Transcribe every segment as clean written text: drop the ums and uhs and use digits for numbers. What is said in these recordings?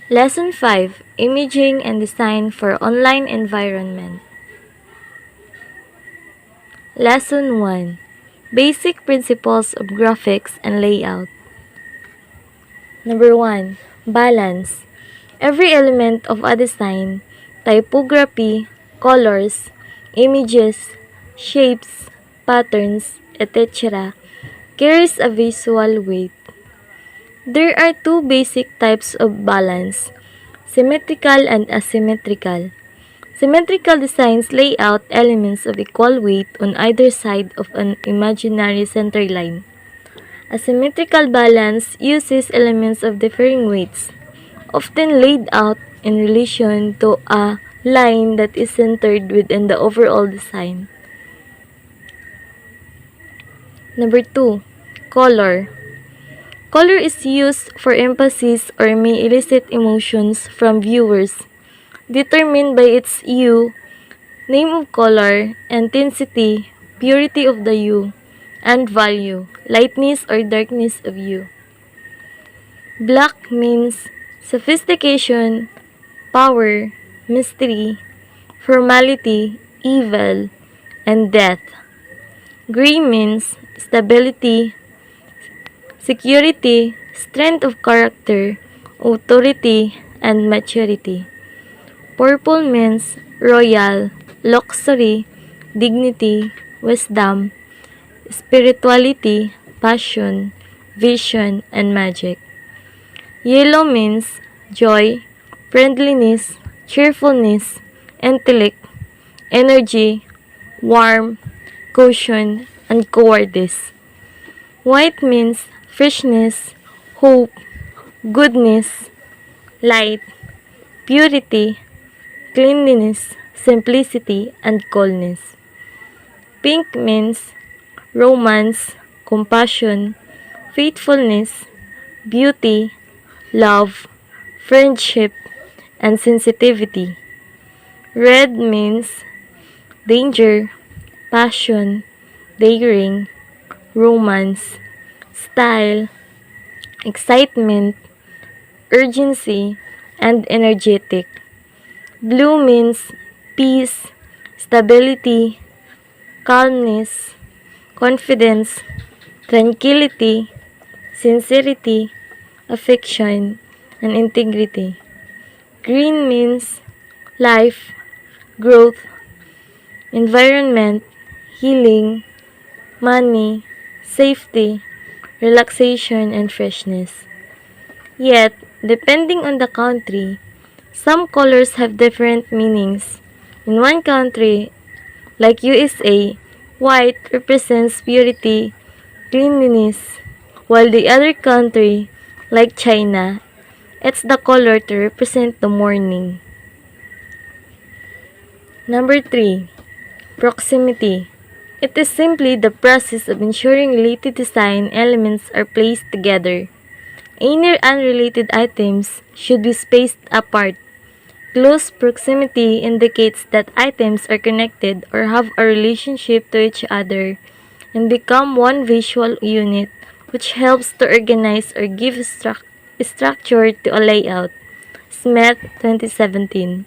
Lesson 5: Imaging and Design for Online Environment. Lesson 1: Basic Principles of Graphics and Layout. Number 1. Balance. Every element of a design, typography, colors, images, shapes, patterns, etc., carries a visual weight. There are two basic types of balance: symmetrical and asymmetrical. Symmetrical designs lay out elements of equal weight on either side of an imaginary center line. Asymmetrical balance uses elements of differing weights, often laid out in relation to a line that is centered within the overall design. Number 2. Color. Color is used for emphasis or may elicit emotions from viewers, determined by its hue, name of color, intensity, purity of the hue, and value, lightness or darkness of hue. Black means sophistication, power, mystery, formality, evil, and death. Gray means stability, security, strength of character, authority, and maturity. Purple means royal, luxury, dignity, wisdom, spirituality, passion, vision, and magic. Yellow means joy, friendliness, cheerfulness, intellect, energy, warmth, caution, and cowardice. White means freshness, hope, goodness, light, purity, cleanliness, simplicity, and coolness. Pink means romance, compassion, faithfulness, beauty, love, friendship, and sensitivity. Red means danger, passion, daring, romance, style, excitement, urgency, and energetic. Blue means peace, stability, calmness, confidence, tranquility, sincerity, affection, and integrity. Green means life, growth, environment, healing, money, safety, relaxation, and freshness. Yet, depending on the country, some colors have different meanings. In one country, like USA, white represents purity, cleanliness, while the other country, like China, it's the color to represent the mourning. Number 3. Proximity. It is simply the process of ensuring related design elements are placed together. Any unrelated items should be spaced apart. Close proximity indicates that items are connected or have a relationship to each other and become one visual unit, which helps to organize or give structure to a layout. Smith, 2017.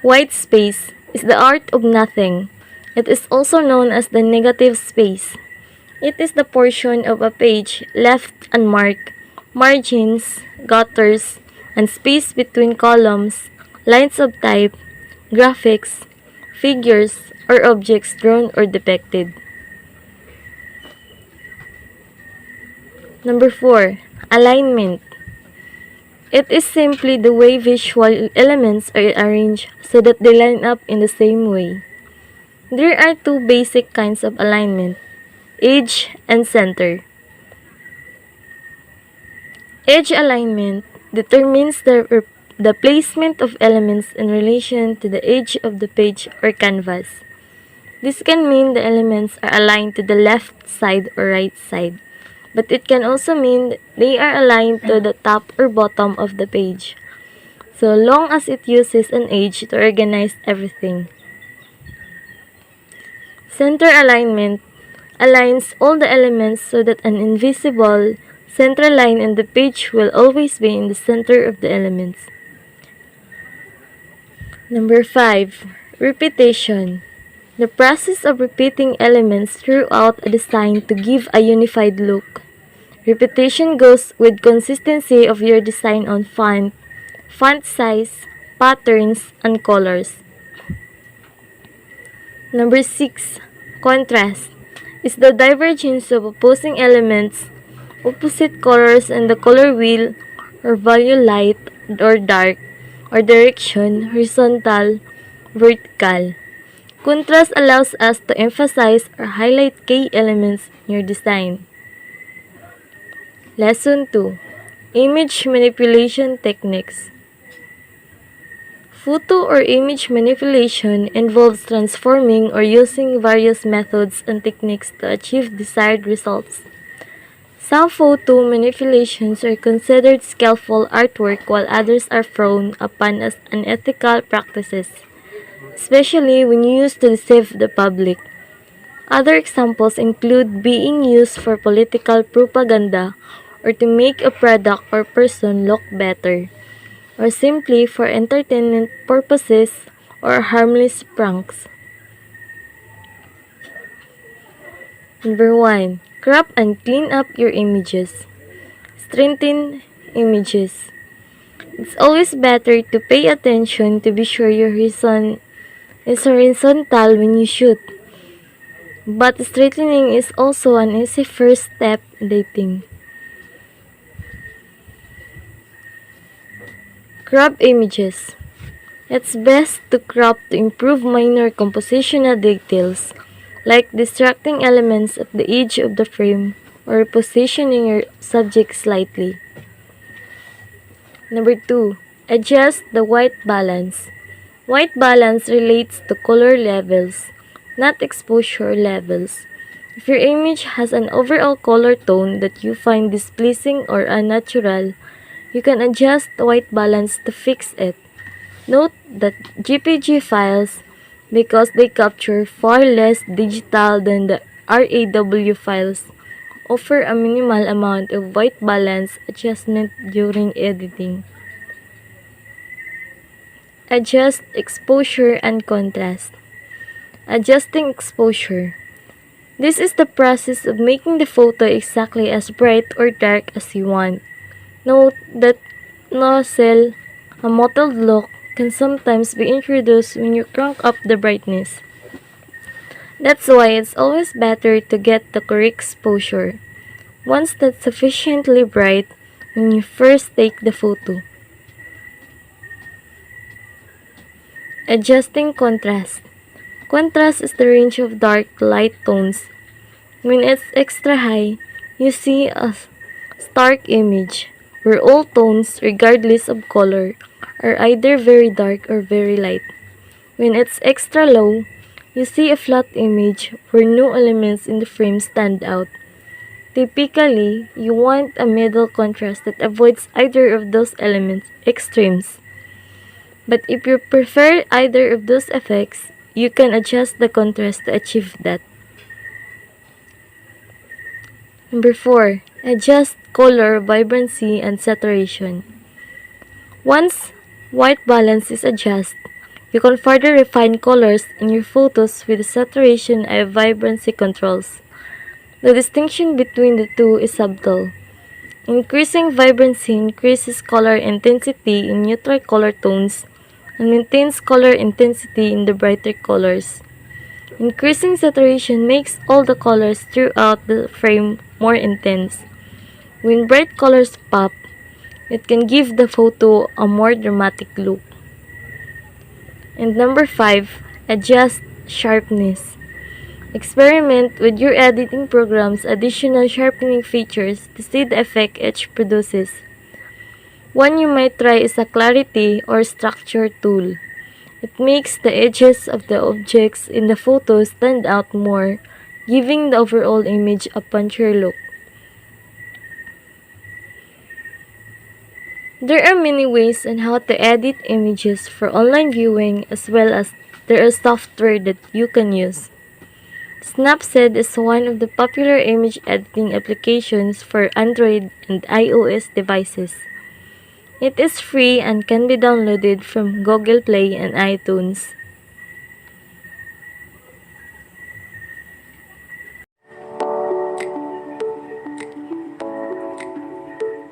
White space is the art of nothing. It is also known as the negative space. It is the portion of a page left unmarked, margins, gutters, and space between columns, lines of type, graphics, figures, or objects drawn or depicted. Number 4. Alignment. It is simply the way visual elements are arranged so that they line up in the same way. There are two basic kinds of alignment: edge and center. Edge alignment determines the placement of elements in relation to the edge of the page or canvas. This can mean the elements are aligned to the left side or right side, but it can also mean they are aligned to the top or bottom of the page, so long as it uses an edge to organize everything. Center alignment aligns all the elements so that an invisible Central line and the page will always be in the center of the elements. Number 5. Repetition. The process of repeating elements throughout a design to give a unified look. Repetition goes with consistency of your design on font size, patterns, and colors. Number 6. Contrast is the divergence of opposing elements, opposite colors in the color wheel or value light or dark or direction, horizontal, vertical. Contrast allows us to emphasize or highlight key elements in your design. Lesson 2. Image Manipulation Techniques. Photo or image manipulation involves transforming or using various methods and techniques to achieve desired results. Some photo manipulations are considered skillful artwork while others are frowned upon as unethical practices, especially when used to deceive the public. Other examples include being used for political propaganda or to make a product or person look better, or simply for entertainment purposes or harmless pranks. Number 1. Crop and clean up your images. Strengthen images. It's always better to pay attention to be sure your horizon is horizontal when you shoot. But straightening is also an easy first step in dating. Crop images. It's best to crop to improve minor compositional details, like distracting elements at the edge of the frame or positioning your subject slightly. Number 2. Adjust the white balance. White balance relates to color levels, not exposure levels. If your image has an overall color tone that you find displeasing or unnatural, you can adjust the white balance to fix it. Note that JPG files, because they capture far less digital than the RAW files, offer a minimal amount of white balance adjustment during editing. Adjust exposure and contrast. Adjusting exposure. This is the process of making the photo exactly as bright or dark as you want. Note that nozzle, a mottled look, can sometimes be introduced when you crank up the brightness. That's why it's always better to get the correct exposure, once that's sufficiently bright when you first take the photo. Adjusting contrast. Contrast is the range of dark to light tones. When it's extra high, you see a stark image, where all tones, regardless of color, are either very dark or very light. When it's extra low, you see a flat image where no elements in the frame stand out. Typically, you want a middle contrast that avoids either of those elements extremes. But if you prefer either of those effects, you can adjust the contrast to achieve that. Number 4. Adjust color, vibrancy, and saturation. Once white balance is adjusted, you can further refine colors in your photos with saturation and vibrancy controls. The distinction between the two is subtle. Increasing vibrancy increases color intensity in neutral color tones and maintains color intensity in the brighter colors. Increasing saturation makes all the colors throughout the frame more intense. When bright colors pop, it can give the photo a more dramatic look. And number 5, adjust sharpness. Experiment with your editing program's additional sharpening features to see the effect each produces. One you might try is a clarity or structure tool. It makes the edges of the objects in the photo stand out more, giving the overall image a punchier look. There are many ways on how to edit images for online viewing, as well as there is software that you can use. Snapseed is one of the popular image editing applications for Android and iOS devices. It is free and can be downloaded from Google Play and iTunes.